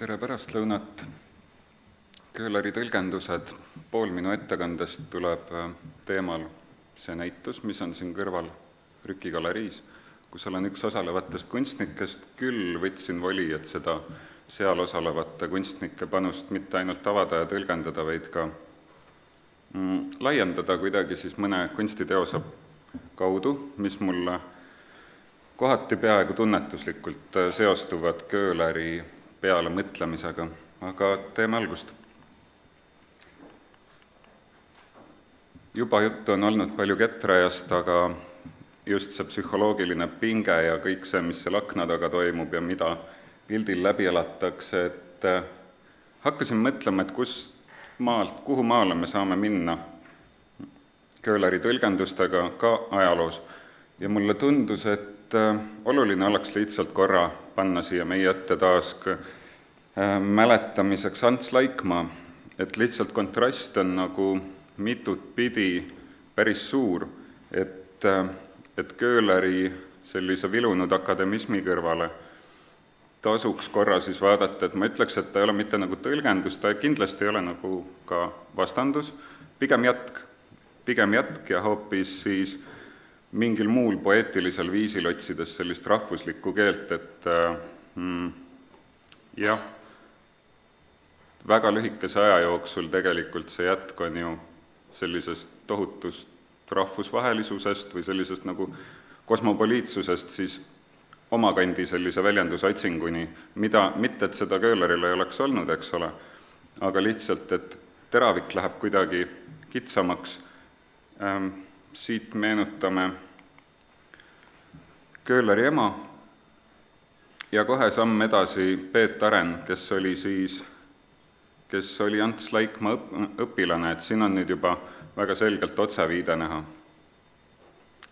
Tere pärastlõunat. Köhleri tõlgendused. Pool minu ettekandest tuleb teemal see näitus, mis on siin kõrval Rükigaleriis, kus olen üks osalevatest kunstnikest. Küll võtsin voli, et seda seal osalevate kunstnike panust mitte ainult avada ja tõlgendada, vaid ka laiendada kuidagi siis mõne kunstiteose kaudu, mis mulle kohati peaaegu tunnetuslikult seostuvad Köhleri peale mõtlemisega, aga teeme algust. Juba juttu on olnud palju Getrajast, aga just see psühholoogiline pinge ja kõik see, mis seal akna taga toimub ja mida pildil läbi elatakse, et hakkasin mõtlema, et kuhu maale me saame minna Köhleri tõlgendustega ka ajaloos. Ja mulle tundus, et oluline oleks lihtsalt korra panna siia meie ette taas mäletamiseks Ants Laikmaa, et lihtsalt kontrast on nagu mitut pidi päris suur, et Köhleri sellise vilunud akademismi kõrvale tasuks korra siis vaadata, et ma ütleks, et ta ei ole mitte nagu tõlgendus, ta kindlasti ei ole nagu ka vastandus, pigem jätk ja hoopis siis mingil muul poeetilisel viisil otsides sellist rahvuslikku keelt, et jah, väga lühikese aja jooksul tegelikult see jätk on ju sellisest tohutust rahvusvahelisusest või sellisest nagu kosmopoliitsusest siis omakandi sellise väljendusotsinguni, mitte et seda Köhleril ei oleks olnud, eks ole, aga lihtsalt, et teravik läheb kuidagi kitsamaks. Siit meenutame Köhleri ema ja kohe samm edasi Peet Aren, kes oli Ants Laikmaa õpilane, et siin on nüüd juba väga selgelt otseviide näha,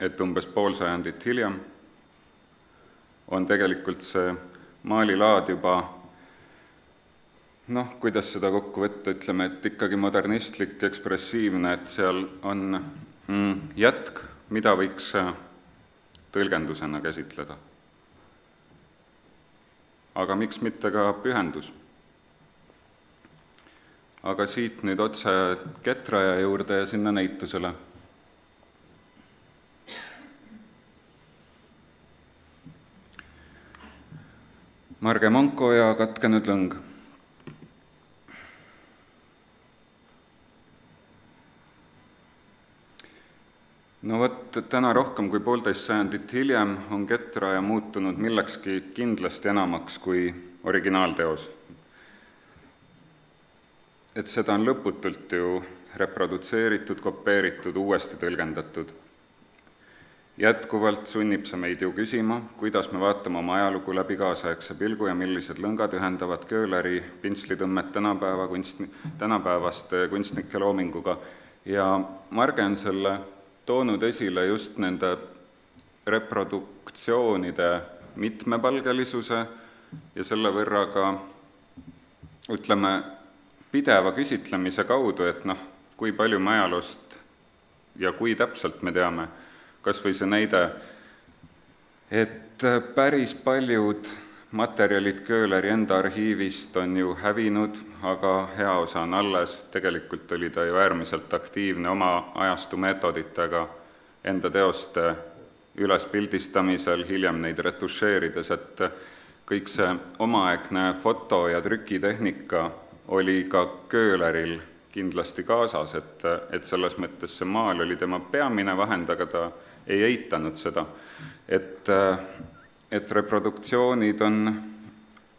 et umbes pool sajandit hiljem on tegelikult see maalilaad juba, kuidas seda kokku võtta, ütleme, et ikkagi modernistlik, ekspressiivne, et seal on jätk, mida võiks tõlgendusena käsitleda. Aga miks mitte ka pühendus? Aga siit nüüd otse Getraja juurde ja sinna näitusele. Marge Monko ja Katkenud lõng. No vot, täna rohkem kui 1,5 sajandit hiljem on Getraja muutunud millekski kindlasti enamaks kui originaalteos. Et seda on lõputult ju reprodutseeritud, kopeeritud, uuesti tõlgendatud. Jätkuvalt sunnib see meid ju küsima, kuidas me vaatame oma ajalugu läbi kaasaegse pilgu ja millised lõngad ühendavad Köhleri pintslitõmmet tänapäevaste kunstnike loominguga. Ja Marge on selle toonud esile just nende reproduktsioonide mitmepalgelisuse ja selle võrra ka, ütleme, pideva küsitlemise kaudu, et kui palju me ajaloost ja kui täpselt me teame, kas või see näide, et päris paljud materjalid Köhleri enda arhiivist on ju hävinud, aga hea osa on alles. Tegelikult oli ta ju äärmiselt aktiivne oma ajastu meetoditega enda teoste ülespildistamisel, hiljem neid retušeerides, et kõik see omaaegne foto- ja trükitehnika oli ka Köhleril kindlasti kaasas, et selles mõttes see maal oli tema peamine vahend, aga ta ei eitanud seda, et reproduktsioonid on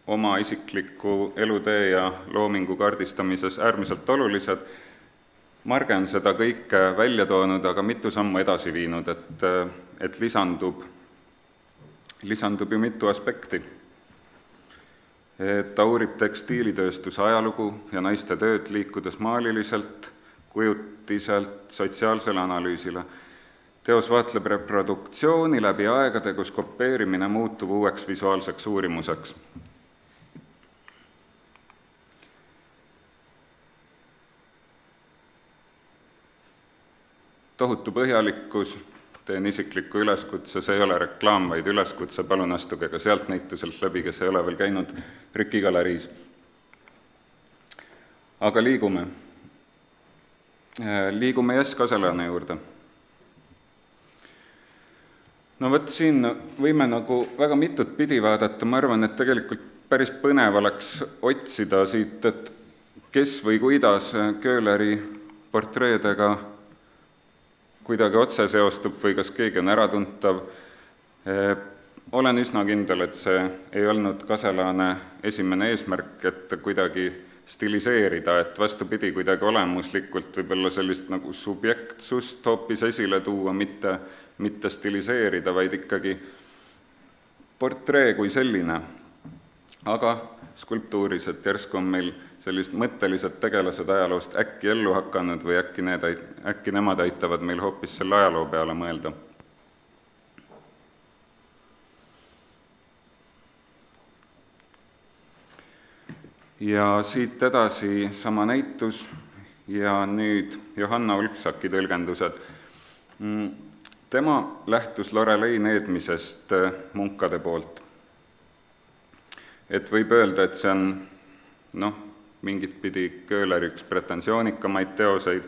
oma isikliku elutee ja loomingu kaardistamises äärmiselt olulised. Marge on seda kõike välja toonud, aga mitu sammu edasi viinud, et lisandub ju mitu aspekti. Ta uurib tekstiilitööstuse ajalugu ja naiste tööd liikudes maaliliselt, kujutiselt, sotsiaalsele analüüsile. Teos vaatleb reproduktsiooni läbi aegade, kus kopeerimine muutub uueks visuaalseks uurimuseks. Tohutu põhjalikkus, teen isikliku üleskutse, see ei ole reklaam, vaid üleskutse, palun astuge ka sealt näituselt läbi, kes ei ole veel käinud Rükigaleriis. Aga liigume Jess Kaselaane juurde. No võt siin võime nagu väga mitut pidi vaadata, ma arvan, et tegelikult päris põnev oleks otsida siit, et kes või kuidas Köhleri portreedega kuidagi otse seostub või kas keegi on äratuntav. Olen üsna kindel, et see ei olnud Kaselaane esimene eesmärk, et kuidagi stiliseerida, et vastupidi kuidagi olemuslikult võib-olla sellist nagu subjektsust hoopis esile tuua, mitte stiliseerida, vaid ikkagi portree kui selline. Aga skulptuuris, et järsku on meil sellist mõttelised tegelased ajaloost äkki ellu hakanud või äkki nemad aitavad meil hoopis selle ajaloo peale mõelda. Ja siit edasi sama näitus ja nüüd Johanna Ulfsaki tõlgendused. Tema lähtus Lorelei needmisest munkade poolt. Et võib öelda, et see on mingit pidi Köhleri üks pretensioonikamaid teoseid,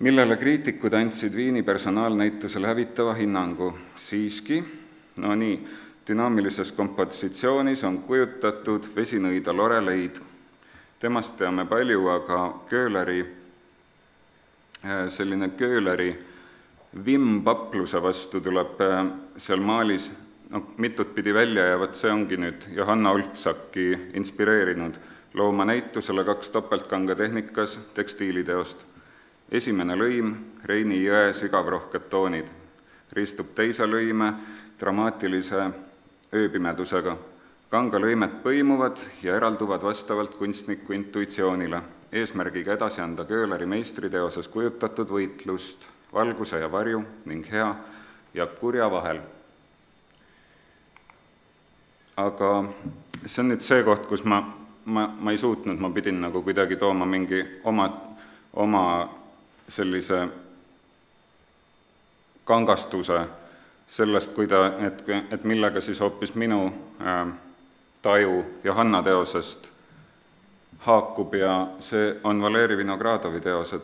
millele kriitikud andsid Viini personaalnäitusel hävitava hinnangu. Siiski, dünaamilises kompositsioonis on kujutatud vesinõida Loreleid. Temast teame palju, aga Köhleri vimbapluse vastu tuleb seal maalis mitut pidi välja ja see ongi nüüd Johanna Ulfsaki inspireerinud looma näitusele 2 topeltkanga tehnikas tekstiiliteost. Esimene lõim, Reini jõe sügavrohked toonid, riistub teise lõime dramaatilise ööpimedusega. Kangalõimed põimuvad ja eralduvad vastavalt kunstniku intuitsioonile, eesmärgiga edasi anda Köhleri meistriteoses kujutatud võitlust valguse ja varju ning hea ja kurja vahel. Aga see on nüüd see koht, kus ma ei suutnud, ma pidin nagu kuidagi tooma mingi oma sellise kangastuse sellest, et millega siis hoopis minu taju Johanna teosest haakub ja see on Valeri Vinogradovi teosed.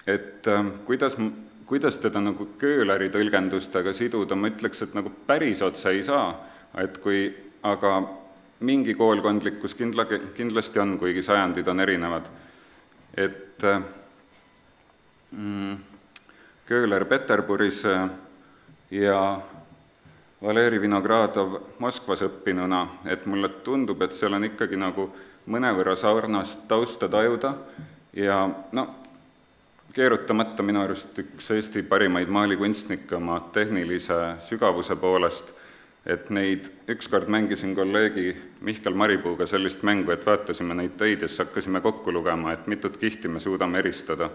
Et kuidas teda nagu Köhleri tõlgendustega siduda, ma ütleks, et nagu päris otse ei saa, aga mingi koolkondlikkus kindlasti on, kuigi sajandid on erinevad. Et Köhler Peterburis ja Valeri Vinogradov Moskvas õppinuna, et mulle tundub, et seal on ikkagi nagu mõnevõrra sarnast tausta tajuda ja keerutamata minu arust üks Eesti parimaid maalikunstnikke oma tehnilise sügavuse poolest, et neid ükskord mängisin kolleegi Mihkel Maripuuga sellist mängu, et vaatasime neid töid ja siis hakkasime kokku lugema, et mitut kihti me suudame eristada.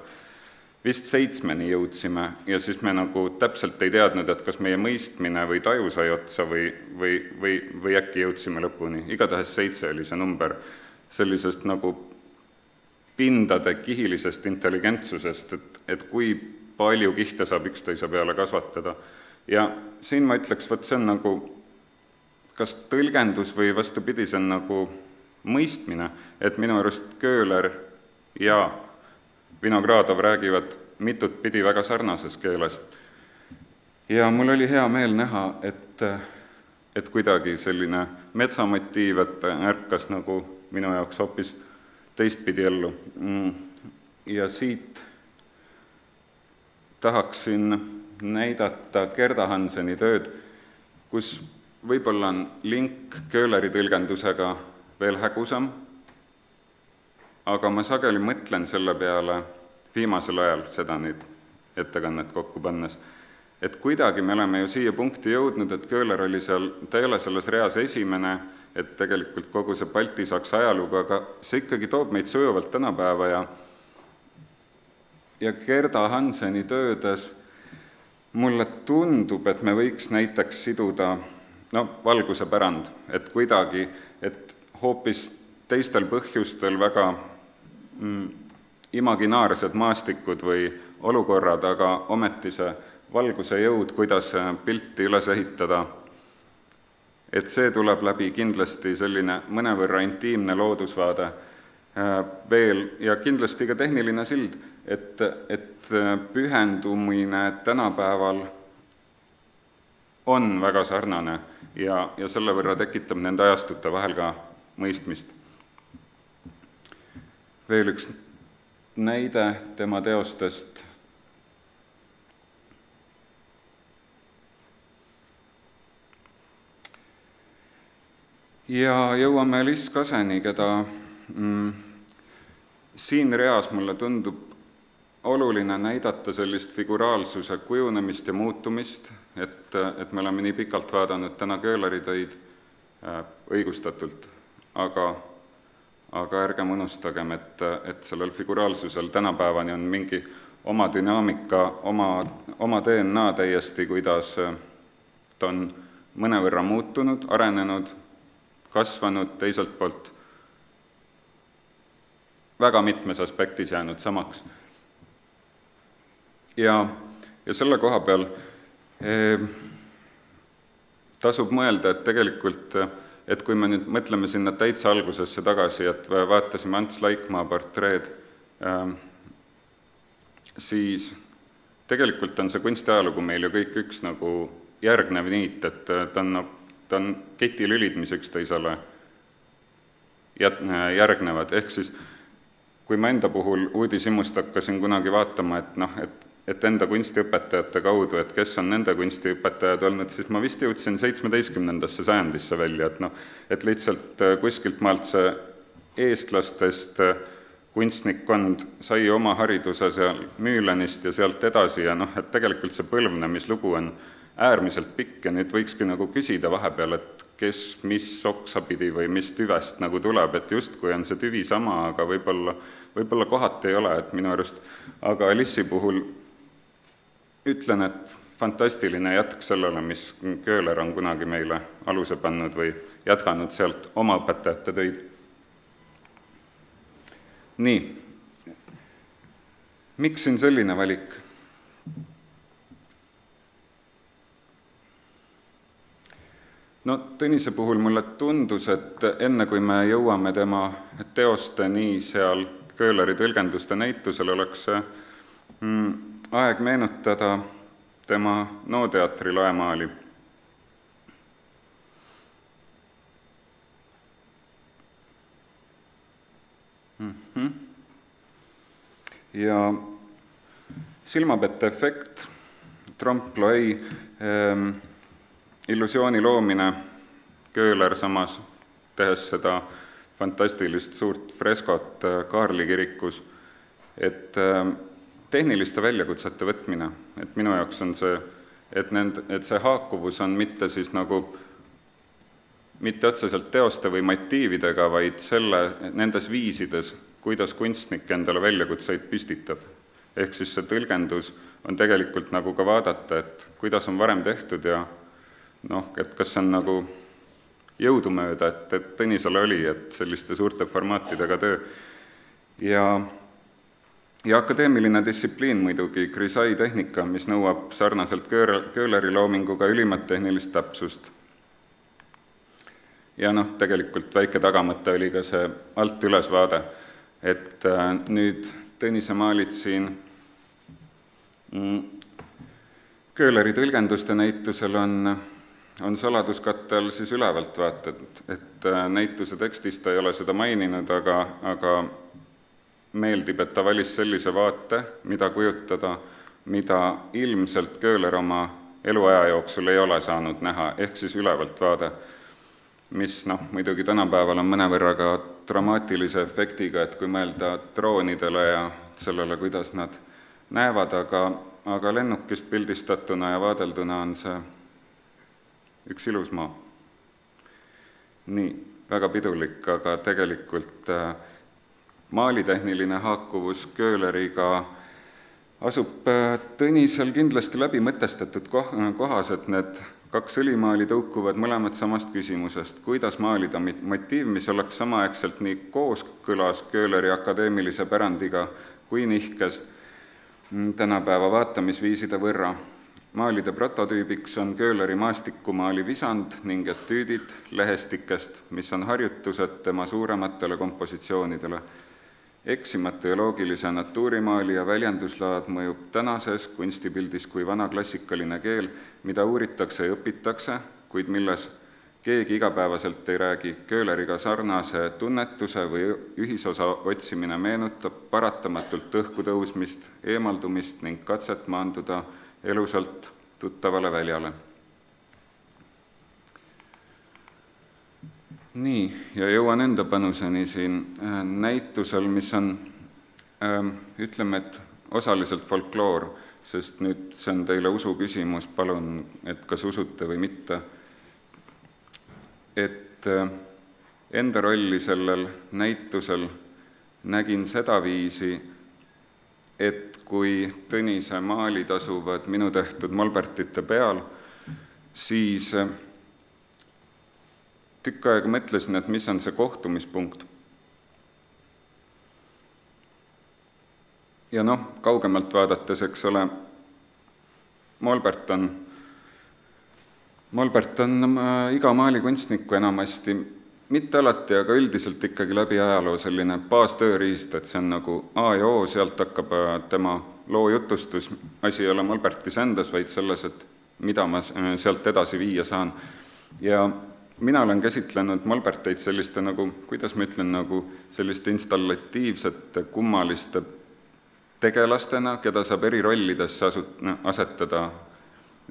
Vist 7 jõudsime ja siis me nagu täpselt ei teadnud, et kas meie mõistmine või taju sai otsa või äkki jõudsime lõpuni. Igatahes 7 oli see number sellisest nagu pindade kihilisest intelligentsusest, et kui palju kihte saab üksteise peale kasvatada. Ja siin ma ütleks, see on nagu kas tõlgendus või vastupidi, see on nagu mõistmine, et minu arust Köhler ja Vinogradov räägivad mitut pidi väga sarnases keeles. Ja mul oli hea meel näha, et kuidagi selline metsamotiiv, et ärkas nagu minu jaoks hoopis teistpidi ellu. Ja siit tahaksin näidata Gerda Hanseni tööd, kus võib-olla on link Köhleri tõlgendusega veel hägusam, aga ma sageli mõtlen selle peale viimasel ajal seda nüüd ettekannet kokku pannes, et kuidagi me oleme ju siia punkti jõudnud, et Köhler oli ta ei ole selles reas esimene, et tegelikult kogu see Balti-Saksa ajalugu, aga see ikkagi toob meid sujuvalt tänapäeva ja Gerda Hanseni töödes mulle tundub, et me võiks näiteks siduda valguse pärand, et kuidagi, et hoopis teistel põhjustel väga imaginaarsed maastikud või olukorrad, aga ometi see valguse jõud, kuidas pilti üles ehitada, et see tuleb läbi kindlasti selline mõnevõrra intiimne loodusvaade, veel ja kindlasti ka tehniline sild, et pühendumine tänapäeval on väga sarnane ja selle võrra tekitab nende ajastute vahel ka mõistmist. Veel üks näide tema teostest. Ja jõuame Liss Kaseni, keda siin reas mulle tundub oluline näidata sellist figuraalsuse kujunemist ja muutumist, et me oleme nii pikalt vaadanud täna Köhleri töid õigustatult, aga ärgem unustagem, et sellel figuraalsusel tänapäevani on mingi oma dünaamika, oma DNA täiesti, kuidas ta on mõnevõrra muutunud, arenenud, kasvanud, teiselt poolt väga mitmes aspektis jäänud samaks. Ja selle koha peal tasub mõelda, et tegelikult, et kui me nüüd mõtleme sinna täitsa algusesse tagasi, et vaatasime Ants Laikmaa portreed, siis tegelikult on see kunstiajalugu meil ju kõik üks nagu järgnev niit, et ta on ketilülid, mis üksteisele järgnevad, ehk siis kui ma enda puhul uudishimust hakkasin kunagi vaatama, et enda kunstiõpetajate kaudu, et kes on nende kunstiõpetajad olnud, siis ma vist jõudsin 17. sajandisse välja, et lihtsalt kuskilt maalt see eestlastest kunstnikkond sai oma hariduse seal Mühlenist ja sealt edasi ja et tegelikult see põlvnemislugu on äärmiselt pikk ja nüüd võikski nagu küsida vahepeal, et kes mis oksapidi või mis tüvest nagu tuleb, et justkui on see tüvi sama, aga võib-olla kohati ei ole, et minu arust, aga Lissi puhul ütlen, et fantastiline jätk sellele, mis Köhler on kunagi meile aluse pannud või jätkanud sealt oma õpetajate töid. Nii, miks siin selline valik? No Tõnise puhul mulle tundus, et enne kui me jõuame tema teosteni seal Köhleri tõlgenduste näitusel, oleks aeg meenutada tema NO-teatri laemaali. Ja silmapette efekt, trompe-l'œil, illusiooni loomine, Köhler samas tehes seda fantastilist suurt freskot Kaarli kirikus, et tehniliste väljakutsete võtmine, et minu jaoks on see, et see haakuvus on mitte siis nagu mitte otseselt teoste või motiividega, vaid nendes viisides, kuidas kunstnik endale väljakutseid püstitab. Ehk siis see tõlgendus on tegelikult nagu ka vaadata, et kuidas on varem tehtud ja et kas see on nagu jõudumööda, et Tõnisele oli, et selliste suurte formaatidega töö. Ja akadeemiline distsipliin muidugi, Grisai tehnika, mis nõuab sarnaselt Köhleri loominguga ülimat tehnilist täpsust. Ja tegelikult väike tagamõte oli ka see alt üles vaade, et nüüd Tõnise maalid siin Köhleri tõlgenduste näitusel on saladuskatte all siis ülevalt vaated, et näituse tekstis ta ei ole seda maininud, aga meeldib, et ta valis sellise vaate, mida kujutada, mida ilmselt Köhler oma eluaja jooksul ei ole saanud näha, ehk siis ülevalt vaade, mis muidugi tänapäeval on mõnevõrra ka dramaatilise efektiga, et kui mõelda droonidele ja sellele, kuidas nad näevad, aga lennukist pildistatuna ja vaadelduna on see üks ilus maa. Nii, väga pidulik, aga tegelikult maalitehniline haakuvus Köhleriga asub Tõnisel kindlasti läbi mõtestatud kohas, et need kaks õlimaali tõukuvad mõlemad samast küsimusest, kuidas maalida motiiv, mis oleks samaaegselt nii kooskõlas Köhleri akadeemilise pärandiga kui nihkes tänapäeva vaatamisviiside võrra. Maalide prototüübiks on Köhleri maastikumaali visand ning etüüdid lehestikest, mis on harjutused tema suurematele kompositsioonidele. eksimatu ja loogilise natuurimaali ja väljenduslaad mõjub tänases kunstipildis kui vana klassikaline keel, mida uuritakse ja õpitakse, kuid milles keegi igapäevaselt ei räägi. Köhleriga sarnase tunnetuse või ühisosa otsimine meenutab paratamatult õhku tõusmist, eemaldumist ning katset maanduda elusalt tuttavale väljale. Nii, ja jõuan enda panuseni siin näitusel, mis on, ütleme, et osaliselt folkloor, sest nüüd see on teile usu küsimus, palun, et kas usute või mitte. Et enda rolli sellel näitusel nägin seda viisi, et kui Tõnise maalid asuvad minu tehtud molbertite peal, siis tükk aega mõtlesin, et mis on see kohtumispunkt. Ja kaugemalt vaadates, eks ole, Molbert on iga maalikunstniku enamasti, mitte alati, aga üldiselt ikkagi läbi ajaloo selline baastööriist, et see on nagu A ja O, sealt hakkab tema loo jutustus. Asi ei ole Molbertis endas, vaid selles, et mida ma sealt edasi viia saan. Ja mina olen käsitlenud Molberteid selliste nagu, kuidas ma ütlen, nagu selliste installatiivsete kummaliste tegelastena, keda saab eri rollidesse asetada,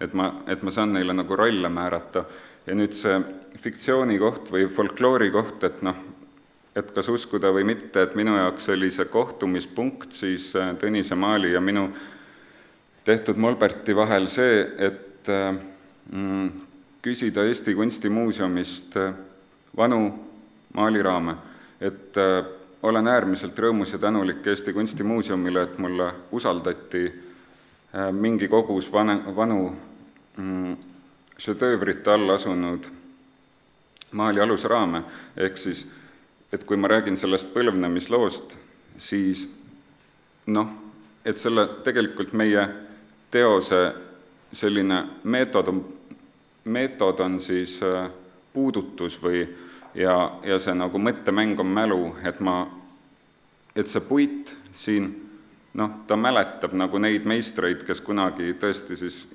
et ma saan neile nagu rolle määrata. Ja nüüd see fiktsiooni koht või folkloori koht, et kas uskuda või mitte, et minu jaoks oli see kohtumispunkt siis Tõnise maali ja minu tehtud Molberti vahel see, et küsida Eesti Kunstimuuseumist vanu maaliraame. Et olen äärmiselt rõõmus ja tänulik Eesti Kunstimuuseumile, et mulle usaldati mingi kogus vanu šedöövrite all asunud maali alusraame. Ehk siis, et kui ma räägin sellest põlvnemisloost, siis et selle tegelikult meie teose selline meetod on siis puudutus ja see nagu mõttemäng on mälu, et see puit siin, ta mäletab nagu neid meistreid, kes kunagi tõesti siis,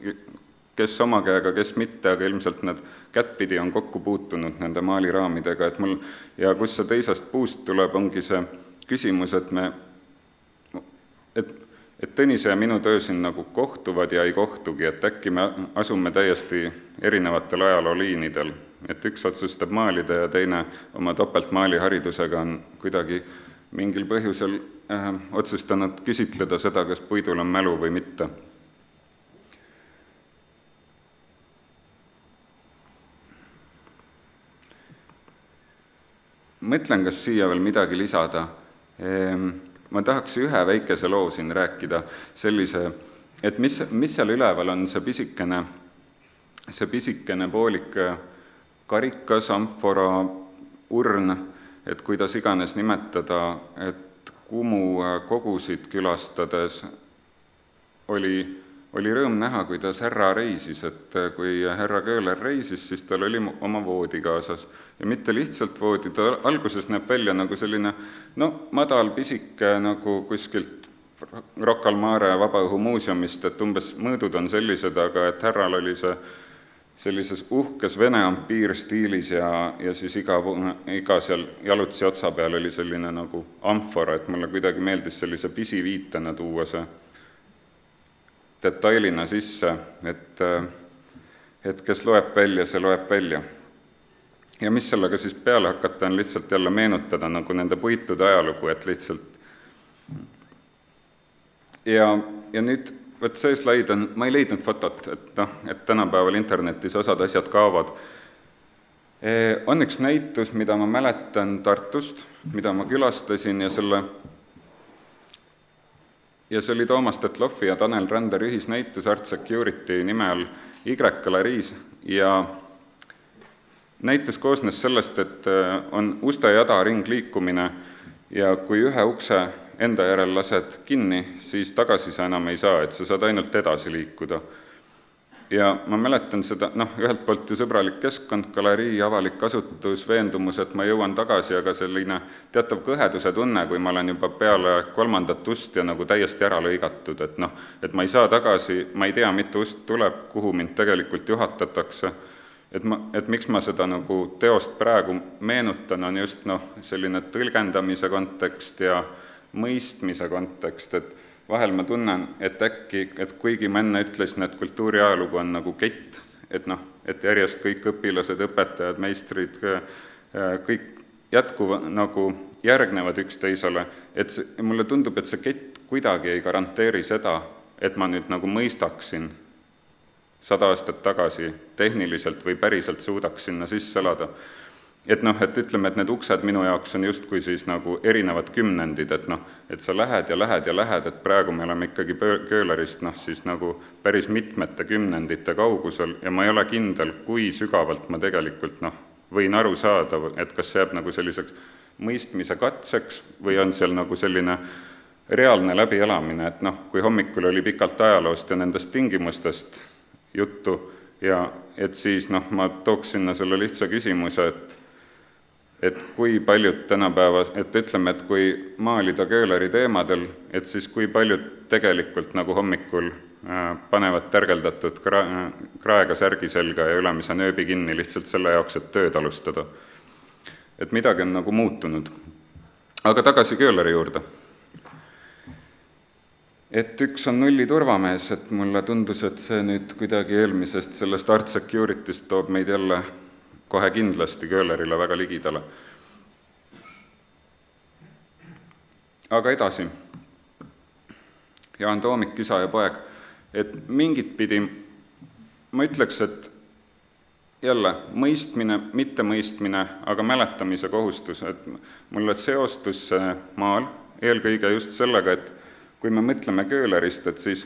kes oma käega, kes mitte, aga ilmselt need kättpidi on kokku puutunud nende maaliraamidega, ja kus see teisest puust tuleb, ongi see küsimus, et Tõnise ja minu töö siin nagu kohtuvad ja ei kohtugi, et äkki me asume täiesti erinevatel ajalooliinidel, et üks otsustab maalida ja teine oma topeltmaaliharidusega on kuidagi mingil põhjusel otsustanud küsitleda seda, kas puidul on mälu või mitte. Mõtlen, kas siia veel midagi lisada. Ma tahaks ühe väikese loo siin rääkida sellise, et mis seal üleval on see pisikene poolik karikas, amfora, urn, et kuidas iganes nimetada, et Kumu kogusid külastades oli rõõm näha, kuidas härra reisis, et kui härra Köhler reisis, siis tal oli oma voodi kaasas. Ja mitte lihtsalt voodi, ta alguses näeb välja nagu selline, madal pisike nagu kuskilt Rocca al Mare Vabaõhumuuseumist, et umbes mõõdud on sellised, aga et härral oli see sellises uhkes Vene ampiirstiilis ja siis iga seal jalutsi otsa peal oli selline nagu amfora, et mulle kuidagi meeldis sellise pisiviitena tuua see detailina sisse, et kes loeb välja, see loeb välja. Ja mis sellega siis peale hakata, on lihtsalt jälle meenutada nagu nende puitude ajalugu, et lihtsalt. Ja nüüd, võt see slaid on, ma ei leidnud fotot, et tänapäeval internetis osad asjad kaovad. On üks näitus, mida ma mäletan Tartust, mida ma külastasin ja see oli Toomas Tetloffi ja Tanel Ränder ühisnäitus Art Security nime all Y-galeriis ja näitus koosnes sellest, et on uste jada ringliikumine ja kui ühe ukse enda järel lased kinni, siis tagasi sa enam ei saa, et sa saad ainult edasi liikuda. ja ma mäletan seda, ühelt poolt ju sõbralik keskkond, galerii, avalik kasutus, veendumus, et ma jõuan tagasi, aga selline teatav kõheduse tunne, kui ma olen juba peale 3. ust ja nagu täiesti ära lõigatud, et ma ei saa tagasi, ma ei tea, mitu ust tuleb, kuhu mind tegelikult juhatatakse, et miks ma seda nagu teost praegu meenutan, on just selline tõlgendamise kontekst ja mõistmise kontekst, et vahel ma tunnen, et äkki, et kuigi ma enne ütlesin, et kultuuriajalugu on nagu kett, et järjest kõik õpilased, õpetajad, meistrid, kõik nagu järgnevad üksteisele, et mulle tundub, et see kett kuidagi ei garanteeri seda, et ma nüüd nagu mõistaksin 100 aastat tagasi tehniliselt või päriselt suudaks sinna sisse elada. Et ütleme, et need uksed minu jaoks on justkui siis nagu erinevad kümnendid, et sa lähed ja lähed ja lähed, et praegu me oleme ikkagi Köhlerist siis nagu päris mitmete kümnendite kaugusel ja ma ei ole kindel, kui sügavalt ma tegelikult võin aru saada, et kas see jääb nagu selliseks mõistmise katseks või on seal nagu selline reaalne läbielamine, et kui hommikul oli pikalt ajaloost ja nendest tingimustest juttu ja et siis ma tooks sinna selle lihtsa küsimuse, et kui paljud tänapäeva, et ütleme, et kui maalida Köhleri teemadel, et siis kui paljud tegelikult nagu hommikul panevad tärgeldatud kraega särgi selga ja ülemise nööbi kinni lihtsalt selle jaoks, et tööd alustada. Et midagi on nagu muutunud. Aga tagasi Köhleri juurde. Et üks on nulli turvamees, et mulle tundus, et see nüüd kuidagi eelmisest sellest Art Security'st toob meid jälle kohe kindlasti Köhlerile väga ligidale. Aga edasi. Jaan Toomik, isa ja poeg. Et mingit pidi, ma ütleks, et jälle mõistmine, mittemõistmine, aga mäletamise kohustus, et mulle seostus see maal eelkõige just sellega, et kui me mõtleme Köhlerist, et siis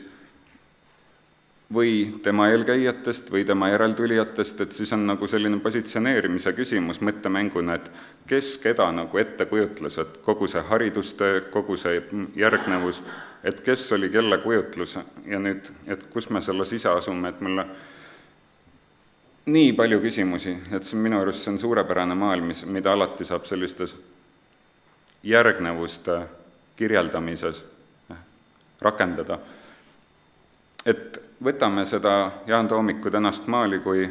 või tema eelkäijatest või tema järeltulijatest, et siis on nagu selline positsioneerimise küsimus mõttemänguna, et kes keda nagu ette kujutles, et kogu see haridustöö, kogu see järgnevus, et kes oli kelle kujutlus ja nüüd, et kus me selles ise asume, et mulle nii palju küsimusi, et see minu arust see on suurepärane maailm, mida alati saab sellistes järgnevuste kirjeldamises rakendada. Et võtame seda Jaan Toomiku tänast maali, kui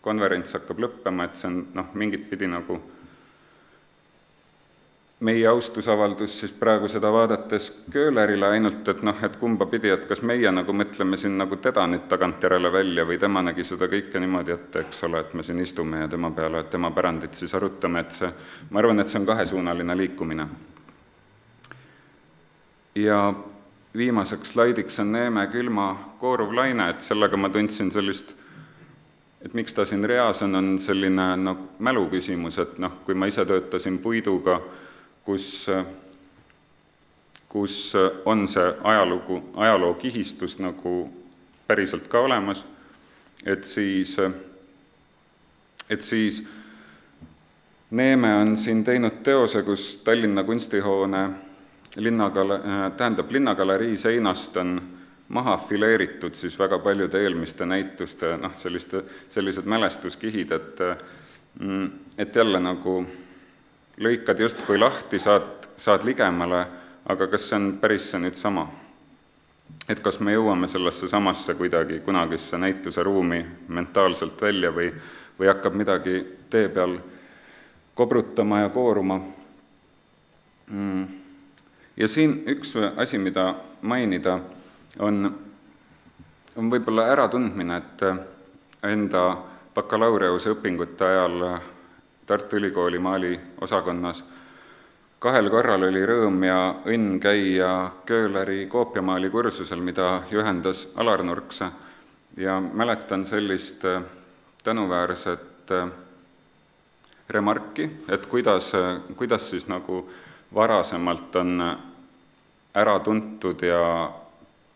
konverents hakkab lõppema, et see on mingit pidi nagu meie austusavaldus siis praegu seda vaadates Köhlerile ainult, et kumba pidi, et kas meie nagu mõtleme siin nagu teda nüüd tagantjärele välja või tema nägi seda kõike niimoodi ette, eks ole, et me siin istume ja tema peale, et tema pärandit siis arutame, et see, ma arvan, et see on kahesuunaline liikumine. Ja viimaseks slaidiks on Neeme külma kooruv laine, et sellega ma tundsin sellist, et miks ta siin reas on selline mälu küsimus, et kui ma ise töötasin puiduga, kus on see ajaloo kihistus nagu päriselt ka olemas, et siis Neeme on siin teinud teose, kus Tallinna kunstihoone linnagalerii seinast on maha fileeritud siis väga paljude eelmiste näituste, sellised mälestuskihid, et jälle nagu lõikad justkui lahti, saad ligemale, aga kas see on päris see nüüd sama? Et kas me jõuame sellesse samasse kuidagi kunagisse näituse ruumi mentaalselt välja või hakkab midagi tee peal kobrutama ja kooruma? Ja siin üks asi, mida mainida, on võib-olla äratundmine, et enda bakalaureuse õpingute ajal Tartu Ülikooli maali osakonnas 2 korral oli rõõm ja õnn käia Köhleri koopiamaali kursusel, mida juhendas Alar Nurkse. Ja mäletan sellist tänuväärset remarki, et kuidas siis nagu varasemalt on ära tuntud ja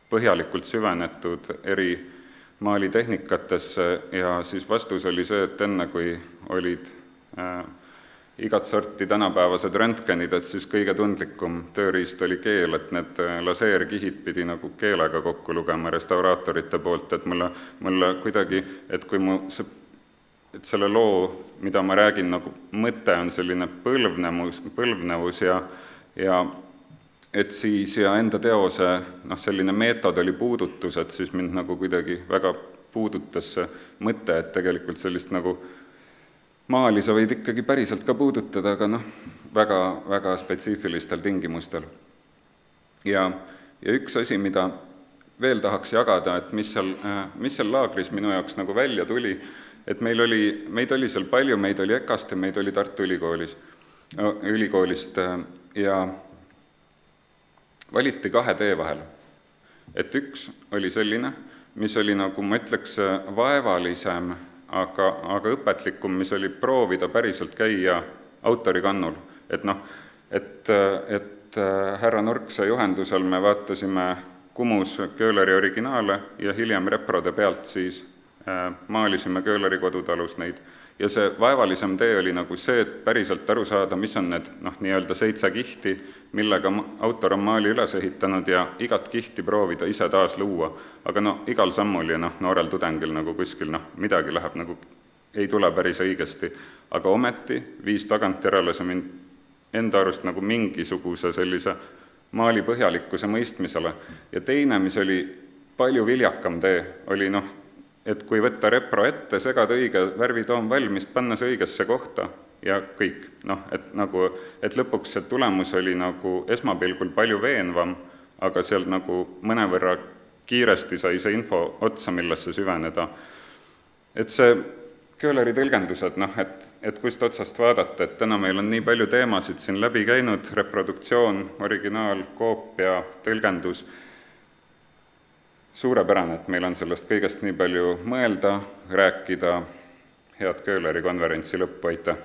põhjalikult süvenetud eri maalitehnikatesse ja siis vastus oli see, et enne kui olid igat sorti tänapäevased röntgenid, et siis kõige tundlikum tööriist oli keel, et need laseerkihid pidi nagu keelega kokku lugema restauraatorite poolt, et mulle kuidagi, et kui et selle loo, mida ma räägin, nagu mõte on selline põlvnevus ja et siis ja enda teose selline meetod oli puudutus, et siis mind nagu kuidagi väga puudutas see mõte, et tegelikult sellist nagu maali sa võid ikkagi päriselt ka puudutada, aga väga, väga spetsiifilistel tingimustel. Ja üks asi, mida veel tahaks jagada, et mis seal laagris minu jaoks nagu välja tuli, et meid oli seal palju, meid oli EKA-st ja meid oli Tartu ülikoolist ja valiti 2 tee vahel. Et üks oli selline, mis oli nagu, ma ütleks, vaevalisem, aga õpetlikum, mis oli proovida päriselt käia autorikannul. Et härra Nurksa juhendusel me vaatasime Kumus Köhleri originaale ja hiljem reprode pealt siis maalisime Köhleri kodutalus neid. Ja see vaevalisem tee oli nagu see, et päriselt aru saada, mis on need nii-öelda 7 kihti, millega autor on maali üles ehitanud ja igat kihti proovida ise taas luua. Aga igal sammul ja noorel tudengil nagu kuskil midagi läheb nagu, ei tule päris õigesti. Aga ometi viis tagantjärele see mind enda arust nagu mingisuguse sellise maali põhjalikkuse mõistmisele. Ja teine, mis oli palju viljakam tee, oli et kui võtta repro ette, segada õige värvitoon valmis, panna see õigesse kohta ja kõik. Et lõpuks see tulemus oli nagu esmapilgul palju veenvam, aga seal nagu mõnevõrra kiiresti sai see info otsa, millesse süveneda. Et see Köhleri tõlgendused, et kust otsast vaadata, et täna meil on nii palju teemasid siin läbi käinud, reproduktsioon, originaal, koopia, tõlgendus, suurepärane, et meil on sellest kõigest nii palju mõelda, rääkida. Head Köhleri konverentsi lõppu, aitäh!